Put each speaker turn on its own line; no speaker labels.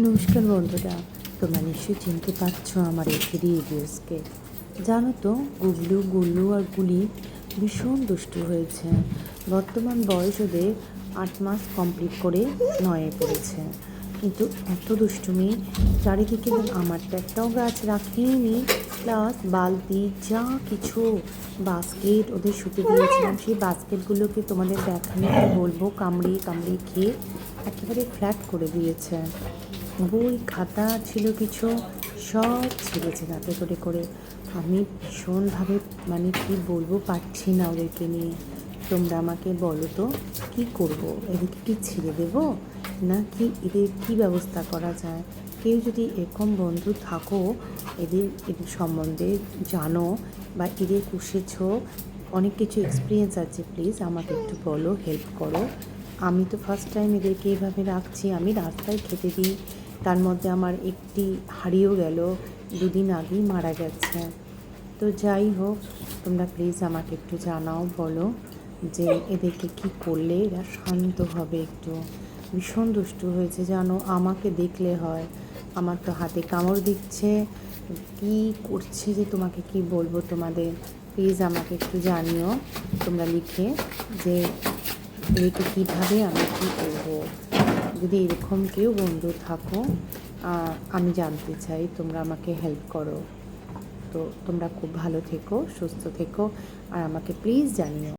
নমস্কার বন্ধুরা, তোমরা নিশ্চয়ই চিনতে পারছো আমার এই রিভিউসকে। জানো তো, গুবলু, গুল্লু আর গুলি ভীষণ দুষ্টু হয়েছে। বর্তমান বয়স ওদের 8 মাস কমপ্লিট করে 9-এ পড়েছে, কিন্তু এত দুষ্টুমি চারিদিকে। আমার তো একটাও গাছ রাখিনি, প্লাস বালতি যা কিছু বাস্কেট ওদের শুতে দিয়েছিলাম, সেই বাস্কেটগুলোকে তোমাদের দেখালে কি বলবো, কামড়িয়ে কামড়িয়ে খেয়ে একেবারে ফ্ল্যাট করে দিয়েছে। বই খাতা ছিল কিছু, সব ছিঁড়েছে দাঁতে করে করে। আমি ভীষণভাবে কি বলবো পারছি না ওদেরকে নিয়ে। তোমরা আমাকে বলো তো কী করবো? এদেরকে কি ছেড়ে দেবো, না কি এদের কী ব্যবস্থা করা যায়? কেউ যদি এরকম বন্ধু থাকো, এদের সম্বন্ধে জানো বা এদের পুষেছ, অনেক কিছু এক্সপিরিয়েন্স আছে, প্লিজ আমাকে একটু বলো, হেল্প করো। আমি তো ফার্স্ট টাইম এদেরকে এইভাবে রাখছি। আমি রাস্তায় খেতে দিই, তার মধ্যে আমার একটি হারিয়েও গেল, 2 দিন আগেই মারা গেছে। তো যাই হোক, তোমরা প্লিজ আমাকে একটু জানাও, বলো যে এদেরকে কি করলে এরা শান্ত হবে একটু। ভীষণ দুষ্টু হয়েছে জানো, আমাকে দেখলে হয়। আমার তো হাতে কামড় দিচ্ছে, কি করছে যে তোমাকে কি বলবো তোমাদের। প্লিজ আমাকে একটু জানিও তোমরা লিখে, যে এদেরকে কীভাবে আমি কী করবো। যদি এরকম কেউ বন্ধু থাকো, আমি জানতে চাই, তোমরা আমাকে হেল্প করো। তো তোমরা খুব ভালো থেকো, সুস্থ থেকো, আর আমাকে প্লিজ জানিও।